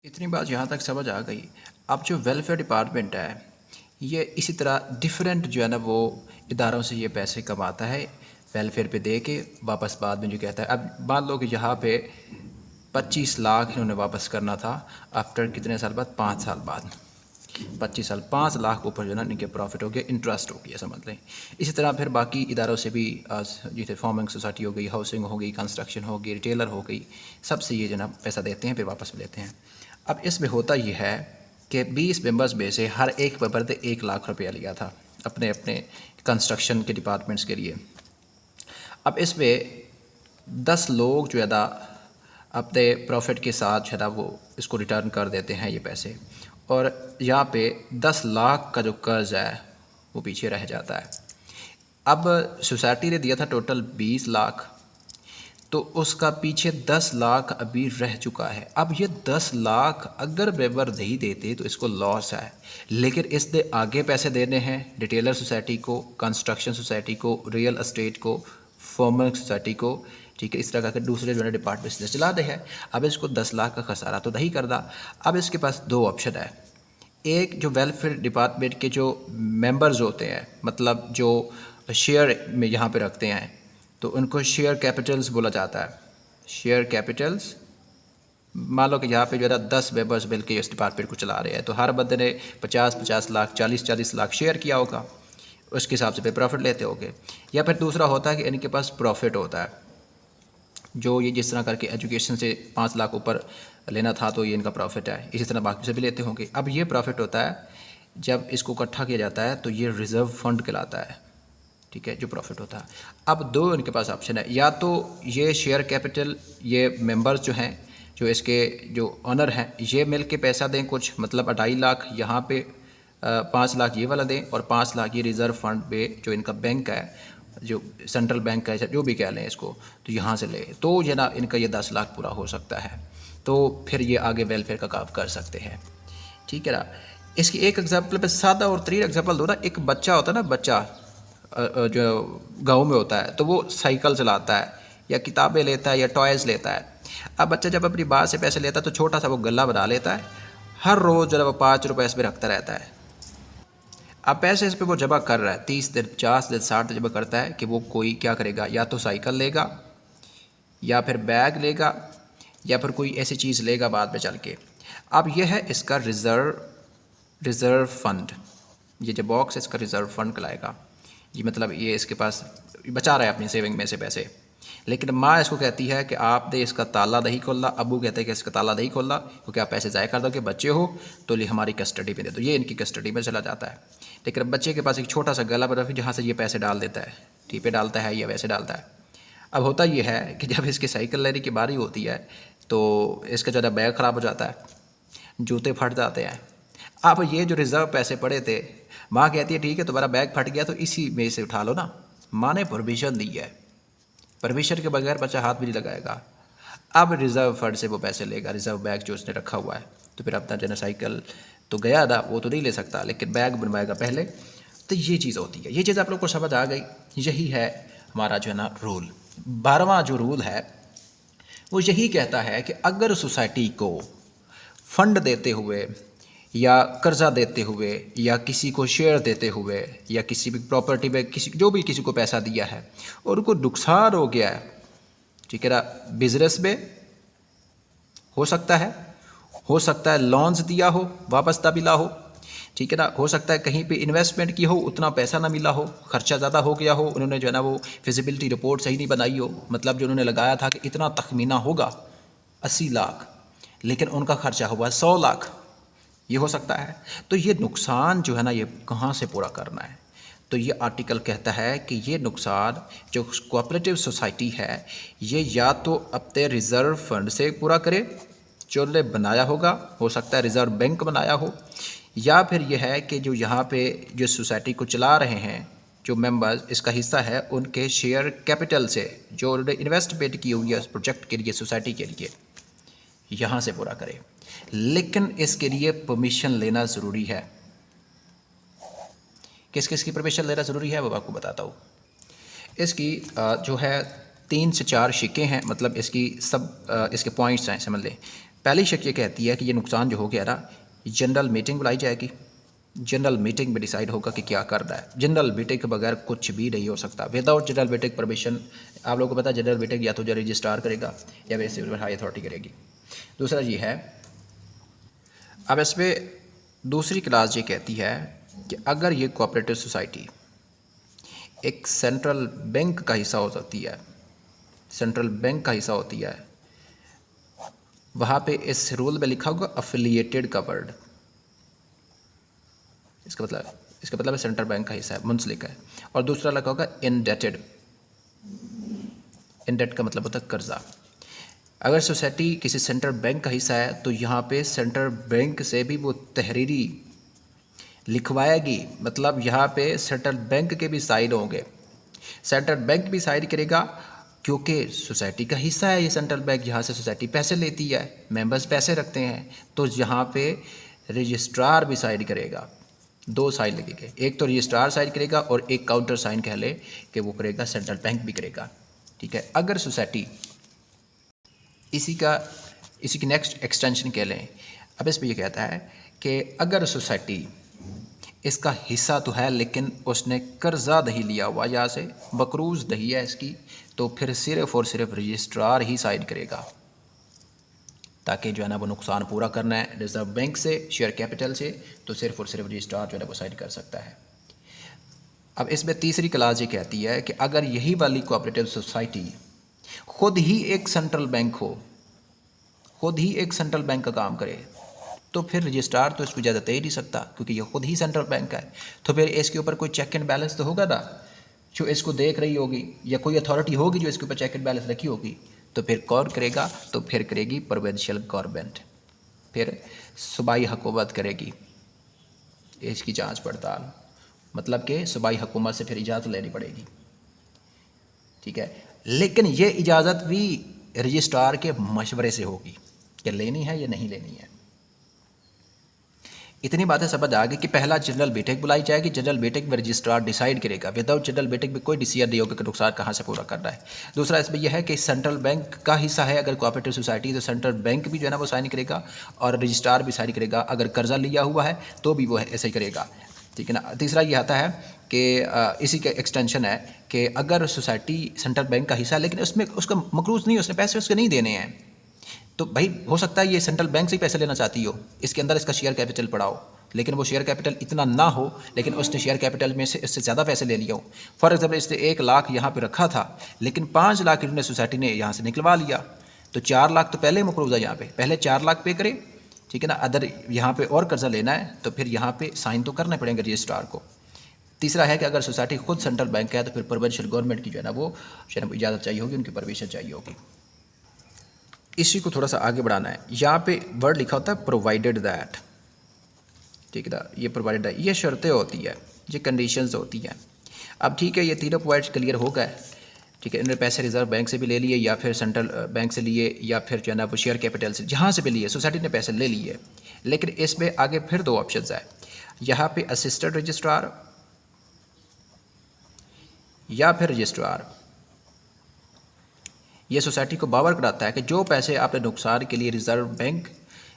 इतनी बात यहाँ तक समझ आ गई। अब जो वेलफेयर डिपार्टमेंट है, ये इसी तरह डिफरेंट जो है ना वो इदारों से ये पैसे कमाता है, वेलफेयर पे दे के वापस बाद में जो कहता है। अब मान लो कि यहाँ पे 25 लाख इन्होंने वापस करना था, आफ्टर कितने साल बाद, 5 साल बाद, 25 साल, 5 लाख ऊपर जो है ना इनके प्रॉफिट हो गया, इंटरेस्ट हो गया, समझ लें। इसी तरह फिर बाकी इदारों से भी, जैसे फार्मिंग सोसाइटी हो गई, हाउसिंग हो गई, कंस्ट्रक्शन हो गई, रिटेलर हो गई, सबसे ये जो है ना पैसा देते हैं, फिर वापस भी लेते हैं। अब इसमें होता ये है कि 20 मेंबर्स में से हर एक मेंबर ने 1 लाख रुपया लिया था अपने अपने कंस्ट्रक्शन के डिपार्टमेंट्स के लिए। अब इसमें 10 लोग जो है ना अपने प्रॉफिट के साथ जो है ना वो इसको रिटर्न कर देते हैं ये पैसे, और यहाँ पे 10 लाख का जो कर्ज है वो पीछे रह जाता है। अब सोसाइटी ने दिया था टोटल 20 लाख, तो उसका पीछे 10 लाख अभी रह चुका है। अब ये 10 लाख अगर मेंबर नहीं देते तो इसको लॉस है, लेकिन इसने आगे पैसे देने हैं रिटेलर सोसाइटी को, कंस्ट्रक्शन सोसाइटी को, रियल एस्टेट को, फार्मर सोसाइटी को, ठीक है, इस तरह के दूसरे जो है डिपार्टमेंट बिजनेस चला रहे हैं। अब इसको 10 लाख का खसारा तो नहीं करना। अब इसके पास 2 ऑप्शन है। एक, जो वेलफेयर डिपार्टमेंट के जो मेंबर्स होते हैं, मतलब जो शेयर में यहाँ पे रखते हैं, तो उनको शेयर कैपिटल्स बोला जाता है। शेयर कैपिटल्स, मान लो कि यहाँ पे जो है 10 मेंबर्स मिल के इस डिपार्टमेंट को चला रहे हैं, तो हर बंदे ने 50-50 लाख, 40-40 लाख शेयर किया होगा, उसके हिसाब से फिर प्रॉफिट लेते होंगे। या फिर दूसरा होता है कि इनके पास प्रॉफिट होता है, जो ये जिस तरह करके एजुकेशन से 5 लाख ऊपर लेना था तो ये इनका प्रॉफिट है, इसी तरह बाकी से भी लेते होंगे। अब ये प्रॉफिट होता है, जब इसको इकट्ठा किया जाता है तो ये रिज़र्व फंड कहलाता है, ठीक है, जो प्रॉफिट होता है। अब 2 इनके पास ऑप्शन है, या तो ये शेयर कैपिटल, ये मेंबर्स जो हैं, जो इसके जो ऑनर हैं, ये मिल के पैसा दें कुछ, मतलब 2.5 लाख यहाँ पे, 5 लाख ये वाला दें, और 5 लाख ये रिज़र्व फंड पे जो इनका बैंक है, जो सेंट्रल बैंक का है, जो भी कह लें इसको, तो यहाँ से ले, तो ये ना इनका ये 10 लाख पूरा हो सकता है। तो फिर ये आगे वेलफेयर का काम कर सकते हैं, ठीक है ना। इसकी एक एग्जाम्पल पे सादा और 3 एग्जाम्पल दो ना। एक बच्चा होता है ना, बच्चा जो गांव में होता है, तो वो साइकिल चलाता है या किताबें लेता है या टॉयज़ लेता है। अब बच्चा जब अपनी माँ से पैसे लेता है तो छोटा सा वो गल्ला बना लेता है, हर रोज़ जो है वो 5 रुपये इसमें रखता रहता है। अब पैसे इस पर वो जमा कर रहा है, 30 दिन, 50 दिन, 60 दिन जमा करता है कि वो कोई क्या करेगा, या तो साइकिल लेगा, या फिर बैग लेगा, या फिर कोई ऐसी चीज़ लेगा बाद में चल के। अब यह है इसका रिज़र्व फंड। ये जो बॉक्स है इसका रिज़र्व फंड कहलाएगा। ये मतलब ये इसके पास बचा रहा है अपनी सेविंग में से पैसे, लेकिन माँ इसको कहती है कि आपने इसका ताला नहीं खोला, अबू कहते हैं कि इसका ताला नहीं खोला क्योंकि आप पैसे ज़ाया कर दो कि बच्चे हो, तो ये हमारी कस्टडी में दे दो। ये इनकी कस्टडी में चला जाता है। लेकिन अब बच्चे के पास एक छोटा सा गला बना है जहाँ से ये पैसे डाल देता है, टी पे डालता है या वैसे डालता है। अब होता यह है कि जब इसकी साइकिल लेने की बारी होती है तो इसका ज़्यादा बैग ख़राब हो जाता है, जूते फट जाते हैं। अब ये जो रिज़र्व पैसे पड़े थे, माँ कहती है ठीक है तुम्हारा बैग फट गया तो इसी में से उठा लो ना। माँ ने परमिशन दी है, परमिशन के बगैर बच्चा हाथ भी नहीं लगाएगा। अब रिज़र्व फंड से वो पैसे लेगा, रिज़र्व बैग जो उसने रखा हुआ है, तो फिर अपना जो साइकिल तो गया था वो तो नहीं ले सकता, लेकिन बैग बनवाएगा पहले। तो ये चीज़ होती है, ये चीज़ आप लोग को समझ आ गई। यही है हमारा जो है ना रूल। 12वां जो रूल है वो यही कहता है कि अगर सोसाइटी को फंड देते हुए या कर्जा देते हुए या किसी को शेयर देते हुए या किसी भी प्रॉपर्टी में किसी जो भी किसी को पैसा दिया है और उनको नुकसान हो गया है, ठीक है ना, बिजनेस में हो सकता है लोन्स दिया हो वापस ना मिला हो, ठीक है ना, हो सकता है कहीं पे इन्वेस्टमेंट की हो उतना पैसा ना मिला हो, खर्चा ज़्यादा हो गया हो, उन्होंने जो है ना वो फिजिबिलिटी रिपोर्ट सही नहीं बनाई हो, मतलब जो उन्होंने लगाया था कि इतना तखमीना होगा 80 लाख, लेकिन उनका खर्चा हुआ 100 लाख, ये हो सकता है। तो ये नुकसान जो है ना ये कहाँ से पूरा करना है, तो ये आर्टिकल कहता है कि ये नुकसान जो कोऑपरेटिव सोसाइटी है ये या तो अपने रिज़र्व फंड से पूरा करे जो उन्होंने बनाया होगा, हो सकता है रिज़र्व बैंक बनाया हो, या फिर यह है कि जो यहाँ पे जो सोसाइटी को चला रहे हैं जो मेंबर्स इसका हिस्सा है उनके शेयर कैपिटल से जो उन्होंने इन्वेस्टमेंट की हुई है उस प्रोजेक्ट के लिए, सोसाइटी के लिए, यहाँ से पूरा करे। लेकिन इसके लिए परमिशन लेना ज़रूरी है। किस किस की परमिशन लेना ज़रूरी है वो आपको बताता हूँ। इसकी जो है 3 से 4 शिक्के हैं, मतलब इसकी सब इसके पॉइंट्स हैं, समझ लें। पहली शर्त ये कहती है कि ये नुकसान जो हो गया ना, जनरल मीटिंग बुलाई जाएगी, जनरल मीटिंग में डिसाइड होगा कि क्या करना है। जनरल मीटिंग के बगैर कुछ भी नहीं हो सकता, विदाउट जनरल मीटिंग परमिशन। आप लोगों को पता है जनरल मीटिंग या तो जो रजिस्ट्रार करेगा या फिर सिविल हाई अथॉरिटी करेगी। दूसरा ये है, अब इसमें दूसरी क्लास ये कहती है कि अगर ये कोऑपरेटिव सोसाइटी एक सेंट्रल बैंक का हिस्सा हो सकती है, सेंट्रल बैंक का हिस्सा होती है, वहाँ पे इस रूल में लिखा होगा अफिलिएटेड का वर्ड। इसका मतलब है सेंट्रल बैंक का हिस्सा है, मुंसलिक है। और दूसरा लिखा होगा इनडेटेड। इनडेट का मतलब होता है कर्जा। अगर सोसाइटी किसी सेंट्रल बैंक का हिस्सा है तो यहाँ पे सेंट्रल बैंक से भी वो तहरीरी लिखवाएगी, मतलब यहाँ पे सेंट्रल बैंक के भी साइन होंगे। सेंट्रल बैंक भी साइन करेगा क्योंकि सोसाइटी का हिस्सा है ये सेंट्रल बैंक, जहाँ से सोसाइटी पैसे लेती है, मेंबर्स पैसे रखते हैं। तो यहाँ पे रजिस्ट्रार भी साइन करेगा। दो साइन लगेंगे, एक तो रजिस्ट्रार साइन करेगा और एक काउंटर साइन कह ले कि वो करेगा सेंट्रल बैंक भी करेगा। ठीक है। अगर सोसाइटी इसी की नेक्स्ट एक्सटेंशन कह लें, अब इसमें ये कहता है कि अगर सोसाइटी इसका हिस्सा तो है लेकिन उसने कर्जा नहीं लिया हुआ, यहाँ से बकरूज नहीं है इसकी, तो फिर सिर्फ और सिर्फ रजिस्ट्रार ही साइन करेगा, ताकि जो है ना वो नुकसान पूरा करना है रिजर्व बैंक से, शेयर कैपिटल से, तो सिर्फ और सिर्फ रजिस्ट्रार जो है ना वो साइन कर सकता है। अब इसमें तीसरी क्लास ये कहती है कि अगर यही वाली कोऑपरेटिव सोसाइटी खुद ही एक सेंट्रल बैंक हो, खुद ही एक सेंट्रल बैंक का काम करे, तो फिर रजिस्ट्रार तो इसको इजाज़त दे ही नहीं सकता, क्योंकि ये खुद ही सेंट्रल बैंक है। तो फिर इसके ऊपर कोई चेक एंड बैलेंस तो होगा ना, जो इसको देख रही होगी, या कोई अथॉरिटी होगी जो इसके ऊपर चेक एंड बैलेंस रखी होगी। तो फिर कौन करेगा? तो फिर करेगी प्रोविंशियल गवर्नमेंट, फिर सूबाई हुकूमत करेगी इसकी जांच पड़ताल, मतलब कि सूबाई हुकूमत से फिर इजाज़त लेनी पड़ेगी। ठीक है। लेकिन ये इजाज़त भी रजिस्ट्रार के मशवरे से होगी कि लेनी है या नहीं लेनी है। इतनी बातें समझ आ गई कि पहला जनरल मीटिंग बुलाई जाएगी, जनरल मीटिंग में रजिस्ट्रार डिसाइड करेगा, विदाउट जनरल मीटिंग में कोई डिसीजन नहीं होगा कि नुकसान कहाँ से पूरा करना है। दूसरा इसमें यह है कि सेंट्रल बैंक का हिस्सा है अगर कोऑपरेटिव सोसाइटी, तो सेंट्रल बैंक भी जो है ना वो साइन करेगा और रजिस्ट्रार भी साइन करेगा। अगर कर्जा लिया हुआ है तो भी वो ऐसे ही करेगा। ठीक है ना। तीसरा ये आता है कि इसी का एक्सटेंशन है कि अगर सोसाइटी सेंट्रल बैंक का हिस्सा है लेकिन उसमें उसका मकरूज नहीं, उसने पैसे उसके नहीं देने हैं, तो भाई हो सकता है ये सेंट्रल बैंक से ही पैसे लेना चाहती हो, इसके अंदर इसका शेयर कैपिटल पड़ाओ, लेकिन वो शेयर कैपिटल इतना ना हो, लेकिन उसने शेयर कैपिटल में से इससे ज़्यादा पैसे ले लिया हो। फॉर एग्जाम्पल इसने 1 लाख यहाँ पे रखा था, लेकिन 5 लाख इन्होंने सोसाइटी ने यहाँ से निकलवा लिया, तो 4 लाख तो पहले मकरूज है, यहाँ पे पहले 4 लाख पे करे। ठीक है ना। अदर यहाँ पे और कर्जा लेना है तो फिर यहाँ पे साइन तो करना पड़ेंगे रजिस्ट्रार को। तीसरा है कि अगर सोसाइटी खुद सेंट्रल बैंक है तो फिर प्रोविंशियल गवर्नमेंट की जो है ना वो इजाज़त चाहिए होगी, उनकी परमिशन चाहिए होगी। इसी को थोड़ा सा आगे बढ़ाना है। यहाँ पे वर्ड लिखा होता है प्रोवाइडेड दैट। ठीक है ना। ये प्रोवाइडेड है, ये शर्तें होती है, ये कंडीशंस होती हैं। अब ठीक है, ये तीनों पॉइंट्स क्लियर हो गए। ठीक है। इन्होंने पैसे रिजर्व बैंक से भी ले लिए या फिर सेंट्रल बैंक से लिए या फिर जो है ना वो शेयर कैपिटल से, जहाँ से भी लिए सोसाइटी ने पैसे ले लिए। लेकिन इसमें आगे फिर 2 ऑप्शन है, यहाँ पे असिस्टेंट रजिस्ट्रार या फिर रजिस्ट्रार। ये सोसाइटी को बावर कराता है कि जो पैसे आपने नुकसान के लिए रिजर्व बैंक,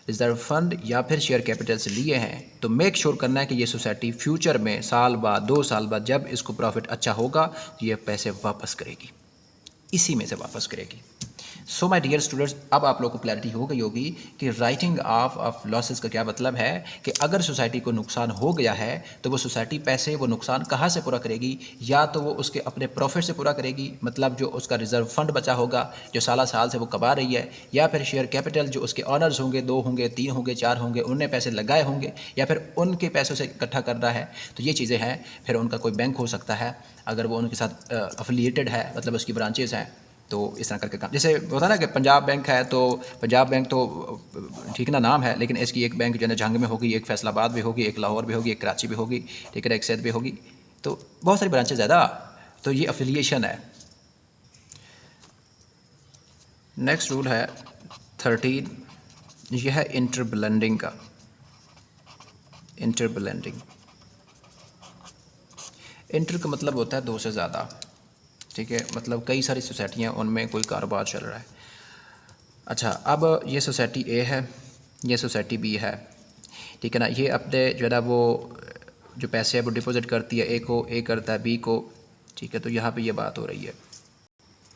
रिजर्व फंड या फिर शेयर कैपिटल से लिए हैं, तो मेक श्योर करना है कि ये सोसाइटी फ्यूचर में साल बाद 2 साल बाद जब इसको प्रॉफिट अच्छा होगा तो ये पैसे वापस करेगी, इसी में से वापस करेगी। सो माय डियर स्टूडेंट्स, अब आप लोगों को क्लैरिटी हो गई होगी कि राइटिंग ऑफ लॉसेस का क्या मतलब है, कि अगर सोसाइटी को नुकसान हो गया है तो वो सोसाइटी पैसे वो नुकसान कहाँ से पूरा करेगी, या तो वो उसके अपने प्रॉफिट से पूरा करेगी, मतलब जो उसका रिजर्व फंड बचा होगा जो साल से वो कमा रही है, या फिर शेयर कैपिटल जो उसके ऑनर्स होंगे, 2 होंगे, 3 होंगे, 4 होंगे, उनने पैसे लगाए होंगे, या फिर उनके पैसों से इकट्ठा कर रहा है। तो ये चीज़ें हैं। फिर उनका कोई बैंक हो सकता है अगर वो उनके साथ अफिलिएटेड है, मतलब उसकी ब्रांचेज़ हैं, तो इस तरह करके काम। जैसे होता है ना कि पंजाब बैंक है, तो पंजाब बैंक तो ठीक ना नाम है, लेकिन इसकी एक बैंक जो है जंग में होगी, एक फैसलाबाद में होगी, एक लाहौर में होगी, एक कराची में होगी, ठीक है, एक सैद में होगी, तो बहुत सारी ब्रांचेज ज़्यादा, तो ये अफिलिएशन है। नेक्स्ट रूल है 13, यह है इंटर ब्लेंडिंग का। इंटर ब्लेंडिंग, इंटर का मतलब होता है 2 से ज़्यादा। ठीक है। मतलब कई सारी सोसाइटियाँ, उनमें कोई कारोबार चल रहा है। अच्छा, अब ये सोसाइटी ए है, ये सोसाइटी बी है, ठीक है ना। ये अपने जो है ना वो जो पैसे है वो डिपॉजिट करती है ए को, ए करता है बी को, ठीक है। तो यहाँ पे ये बात हो रही है।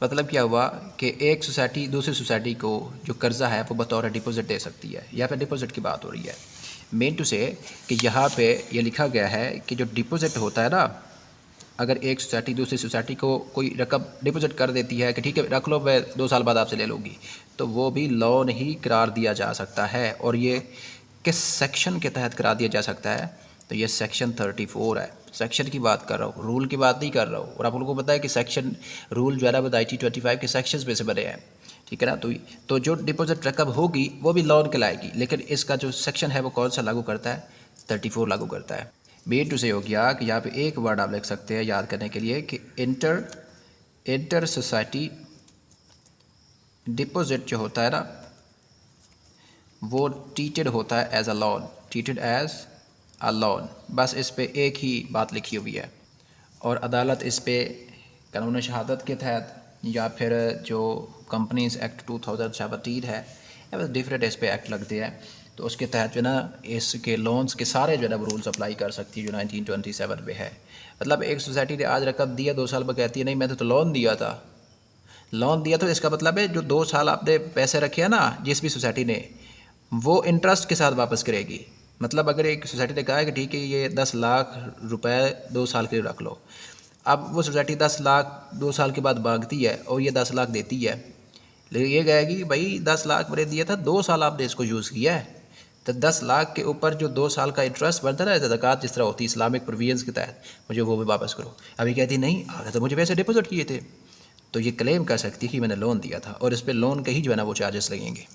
मतलब क्या हुआ कि एक सोसाइटी दूसरी सोसाइटी को जो कर्ज़ा है वो बतौर डिपॉजिट दे सकती है। यहाँ पे डिपॉजिट की बात हो रही है। मेन टू से कि यहाँ पे ये लिखा गया है कि जो डिपॉजिट होता है ना, अगर एक सोसाइटी दूसरी सोसाइटी को कोई रकम डिपॉजिट कर देती है कि ठीक है रख लो, मैं 2 साल बाद आपसे ले लूँगी, तो वो भी लोन ही करार दिया जा सकता है। और ये किस सेक्शन के तहत करार दिया जा सकता है? तो ये सेक्शन 34 है। सेक्शन की बात कर रहा हूँ, रूल की बात नहीं कर रहा हूँ। और आप लोगों को पता है कि सेक्शन रूल जो है ना वो IT 25 के सेक्शंस पे से बने हैं, ठीक है ना। तो जो डिपॉजिट रकम होगी वो भी लोन कहलाएगी, लेकिन इसका जो सेक्शन है वो कौन सा लागू करता है? 34 लागू करता है। मेन टू से हो गया कि यहाँ पे एक वर्ड आप लिख सकते हैं याद करने के लिए कि इंटर सोसाइटी डिपॉजिट जो होता है ना वो ट्रीटेड होता है as a loan, treated as a loan. बस इस पे एक ही बात लिखी हुई है। और अदालत इस पे कानून शहादत के तहत या फिर जो कंपनीज एक्ट 2017 है, या बस डिफरेंट इस पे एक्ट लगते हैं, तो उसके तहत जो है ना इसके लोन्स के सारे जो है ना रूल्स अप्लाई कर सकती है जो 1927 पे है। मतलब एक सोसाइटी ने आज रकम दिया, 2 साल बाद कहती है नहीं मैं तो लोन दिया था। लोन दिया तो इसका मतलब है जो 2 साल आपने पैसे रखे हैं ना जिस भी सोसाइटी ने, वो इंटरेस्ट के साथ वापस करेगी। मतलब अगर एक सोसाइटी ने कहा है कि ठीक है ये 10 लाख रुपए 2 साल के लिए रख लो, अब वो सोसाइटी 10 लाख 2 साल के बाद मांगती है और ये 10 लाख देती है, लेकिन ये कहेगी कि भाई 10 लाख मैंने दिया था, 2 साल आपने इसको यूज़ किया है, तो 10 लाख के ऊपर जो 2 साल का इंटरेस्ट बनता है ना ज़कात जिस तरह होती है इस्लामिक प्रोविजंस के तहत, मुझे वो भी वापस करो। अभी कहती नहीं आगे तो मुझे पैसे डिपॉजिट किए थे, तो ये क्लेम कर सकती है कि मैंने लोन दिया था और इस पर लोन के ही जो है ना वो चार्जेस लगेंगे।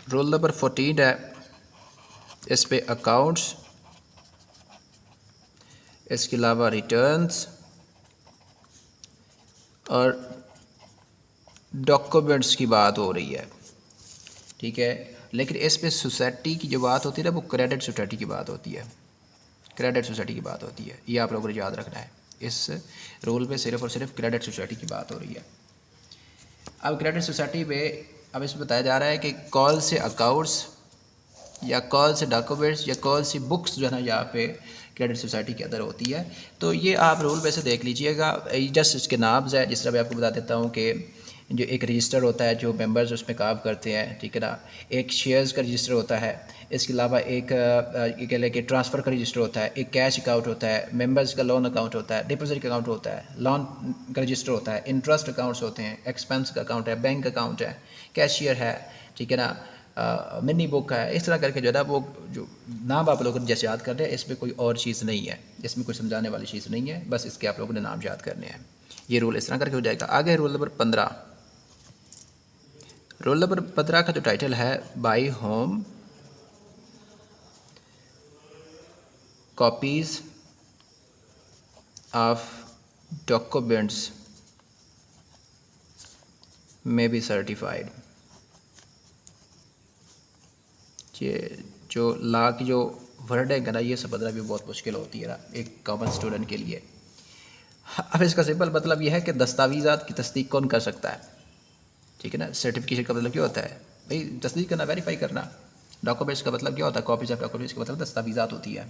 रोल नंबर 14 है, इस पे अकाउंट्स, इसके अलावा रिटर्न्स और डॉक्यूमेंट्स की बात हो रही है, ठीक है। लेकिन इस पे सोसाइटी की जो बात होती है ना वो क्रेडिट सोसाइटी की बात होती है, क्रेडिट सोसाइटी की बात होती है। ये आप लोगों ने याद रखना है, इस रोल पे सिर्फ और सिर्फ क्रेडिट सोसाइटी की बात हो रही है। अब क्रेडिट सोसाइटी में अब इसमें बताया जा रहा है कि कौन से अकाउंट्स या कौन से डॉक्यूमेंट्स या कौन सी बुक्स जो है ना यहाँ पे क्रेडिट सोसाइटी के अंदर होती है। तो ये आप रूल में से देख लीजिएगा, जस्ट इसके नाम्स है। जिस तरह मैं आपको बता देता हूँ कि जो एक रजिस्टर होता है जो मेंबर्स उसमें काम करते हैं, ठीक है ना। एक शेयर्स का रजिस्टर होता है, इसके अलावा एक ये कह लें कि ट्रांसफ़र का रजिस्टर होता है, एक कैश अकाउंट होता है, मेंबर्स का लोन अकाउंट होता है, डिपॉजिट का अकाउंट होता है, लोन का रजिस्टर होता है, इंटरेस्ट अकाउंट्स होते हैं, एक्सपेंस का अकाउंट है, बैंक अकाउंट है, कैशियर है, ठीक है ना, मिनी बुक है। इस तरह करके जो है ना वो जो नाम आप लोगों ने जैसे याद कर रहे हैं, इसमें कोई और चीज़ नहीं है, इसमें कोई समझाने वाली चीज़ नहीं है, बस इसके आप लोगों ने नाम याद करने हैं। ये रूल इस तरह करके हो जाएगा। आगे रूल नंबर 15। रोल नंबर 15 का जो टाइटल है by home copies of documents में बी सर्टिफाइड। ये जो ला की जो वर्ड है ना ये समझना भी बहुत मुश्किल होती है ना एक कॉमन स्टूडेंट के लिए। अब इसका सिंपल मतलब यह है कि दस्तावेज़ात की तस्दीक कौन कर सकता है, ठीक है ना। सर्टिफिकेशन का मतलब क्या होता है भाई तस्दीक करना, वेरीफाई करना। डॉक्यूमेंट्स का मतलब क्या होता है, कॉपीज ऑफ डॉक्यूमेंट्स का मतलब दस्तावेज़ात होती है।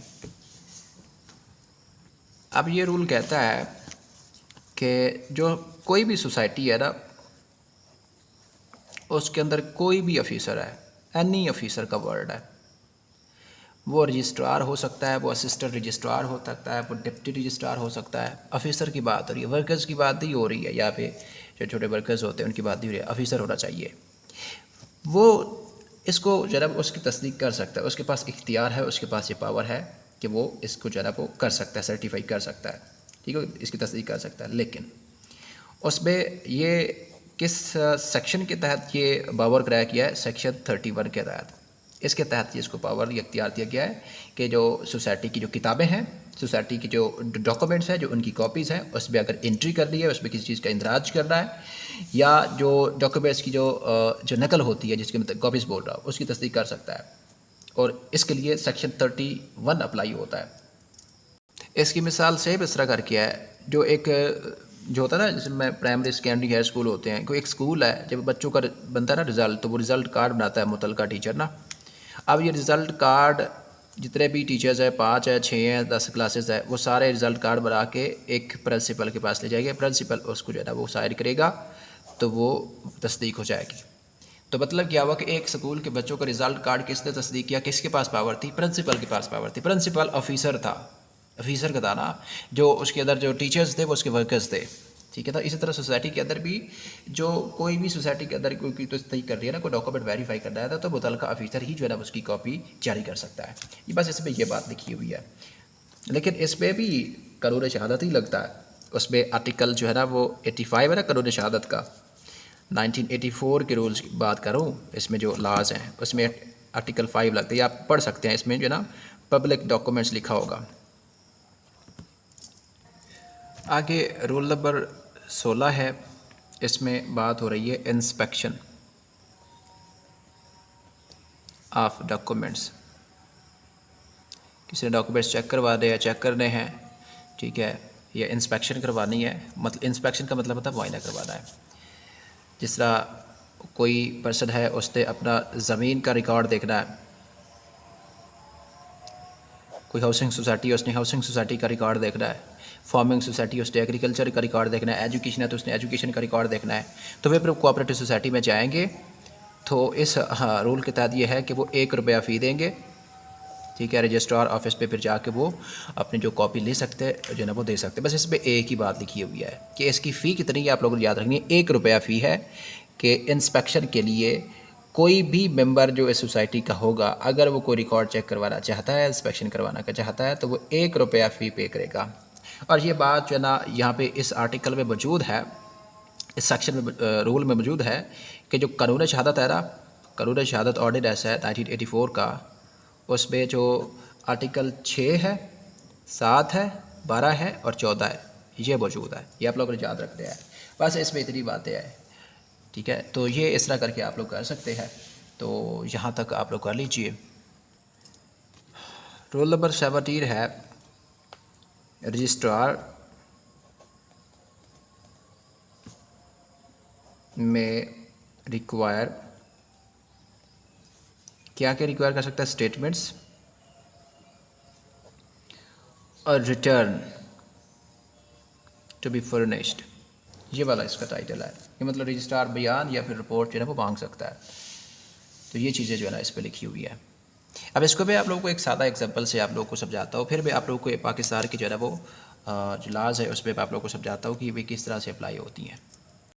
अब ये रूल कहता है कि जो कोई भी सोसाइटी है ना उसके अंदर कोई भी ऑफिसर है, एनी ऑफिसर का वर्ड है, वो रजिस्ट्रार हो सकता है, वो असिस्टेंट रजिस्ट्रार हो सकता है, वो डिप्टी रजिस्ट्रार हो सकता है। ऑफिसर की बात हो रही है, वर्कर्स की बात नहीं हो रही है। यहाँ पे जो छोटे वर्कर्स होते हैं उनकी बात नहीं हो रही है, ऑफिसर होना चाहिए। वो इसको जरा उसकी तस्दीक कर सकता है, उसके पास इख्तियार है, उसके पास ये पावर है कि वो इसको जरा वो कर सकता है, सर्टिफाई कर सकता है, ठीक है, इसकी तस्दीक कर सकता है। लेकिन उसमें ये किस सेक्शन के तहत ये पावर कराया गया है, सेक्शन 31 के तहत। इसके तहत ये इसको पावर या इख्तियार दिया गया है कि जो सोसाइटी की जो किताबें हैं, सोसाइटी की जो डॉक्यूमेंट्स हैं, जो उनकी कॉपीज़ हैं, उसमें अगर एंट्री कर दी है, उसमें किसी चीज़ का इंदराज करना है, या जो डॉक्यूमेंट्स की जो नकल होती है जिसकी मतलब कॉपीज़ बोल रहा हूँ उसकी तस्दीक कर सकता है। और इसके लिए सेक्शन 31 अप्लाई होता है। इसकी मिसाल सेम इस तरह करके है, जो एक जो होता है ना, जैसे मैं प्राइमरी सेकेंडरी हाई स्कूल होते हैं, कोई एक स्कूल है, जब बच्चों का बनता है ना रिज़ल्ट, तो वो रिज़ल्ट कार्ड बनाता है मुतलका टीचर ना। अब ये रिज़ल्ट कार्ड जितने भी टीचर्स है, 5 है, 6 हैं, 10 क्लासेस है, वो सारे रिज़ल्ट कार्ड बना के एक प्रिंसिपल के पास ले जाएंगे। प्रिंसिपल उसको जो है ना वो साइन करेगा, तो वो तस्दीक हो जाएगी। तो मतलब क्या हुआ कि एक स्कूल के बच्चों का रिज़ल्ट कार्ड किसने तस्दीक किया? किसके पास पावर थी? प्रिंसिपल के पास पावर थी। प्रिंसिपल ऑफिसर था, ऑफिसर का था ना, जो उसके अंदर जो टीचर्स थे वो उसके वर्कर्स थे, ठीक है। तो इसी तरह सोसाइटी के अंदर भी जो कोई भी सोसाइटी के अंदर कोई तस्दीक कर रही है ना, कोई डॉक्यूमेंट वेरीफाई करना है तो मुतल्लिका ऑफिसर ही जो है ना उसकी कॉपी जारी कर सकता है। ये बस इसमें ये बात लिखी हुई है, लेकिन इसमें भी कानून शहादत ही लगता है। उसमें आर्टिकल जो है ना वो 85 है ना कानून शहादत का, 1984 के रूल्स की बात करूँ, इसमें जो लॉज हैं उसमें आर्टिकल 5 लगता है, आप पढ़ सकते हैं। इसमें जो है ना पब्लिक डॉक्यूमेंट्स लिखा होगा। आगे रूल नंबर 16 है, इसमें बात हो रही है इंस्पेक्शन ऑफ डॉक्यूमेंट्स। किसी ने डॉक्यूमेंट्स चेक करवाने हैं, चेक करने हैं, ठीक है, या इंस्पेक्शन करवानी है। मतलब इंस्पेक्शन का मतलब होता है मुआयना करवाना है। जिस तरह कोई पर्सन है, उसने अपना ज़मीन का रिकॉर्ड देखना है, कोई हाउसिंग सोसाइटी है, उसने हाउसिंग सोसाइटी का रिकॉर्ड देखना है, फार्मिंग सोसाइटी उसने एग्रीकल्चर का रिकॉर्ड देखना है, एजुकेशन है तो उसने एजुकेशन का रिकॉर्ड देखना है। तो वे कोऑपरेटिव सोसाइटी में जाएंगे तो इस रूल के तहत ये है कि वो ₹1 फ़ी देंगे, ठीक है। रजिस्ट्रार ऑफिस पे फिर जाके वो अपनी जो कॉपी ले सकते हैं, जो है ना वो दे सकते हैं। बस इसमें एक ही बात लिखी हुई है कि इसकी फ़ी कितनी है, आप लोगों को याद रखनी है। ₹1 फ़ी है कि इंस्पेक्शन के लिए कोई भी मेंबर जो इस सोसाइटी का होगा, अगर वो कोई रिकॉर्ड चेक करवाना चाहता है, इंस्पेक्शन करवाना का चाहता है, तो वो ₹1 फ़ी पे करेगा। और ये बात जो है ना यहाँ पे इस आर्टिकल में मौजूद है, इस सेक्शन में रूल में मौजूद है कि जो कानून शहादत है ना, कानून शहादत ऑर्डिनेंस है 1984 का, उसमें जो आर्टिकल 6 है, 7 है, 12 है और 14 है, ये मौजूद है। ये आप लोग याद रखते हैं। बस इसमें इतनी बातें हैं, ठीक है। तो ये इस तरह करके आप लोग कर सकते हैं। तो यहाँ तक आप लोग कर लीजिए। रोल नंबर 17 है रजिस्ट्रार में रिक्वायर, क्या क्या रिक्वायर कर सकता है? स्टेटमेंट्स और रिटर्न टू बी फर्निश्ड, ये वाला इसका टाइटल है। ये मतलब रजिस्ट्रार बयान या फिर रिपोर्ट जो है ना वो मांग सकता है। तो ये चीज़ें जो है ना इस पर लिखी हुई है। अब इसको भी आप लोगों को एक सादा एग्जांपल से आप लोगों को समझाता हूँ, फिर भी आप लोगों को पाकिस्तान की जो है ना वो जो लाज है उस पर आप लोगों को समझाता हूँ कि ये किस तरह से अप्लाई होती हैं।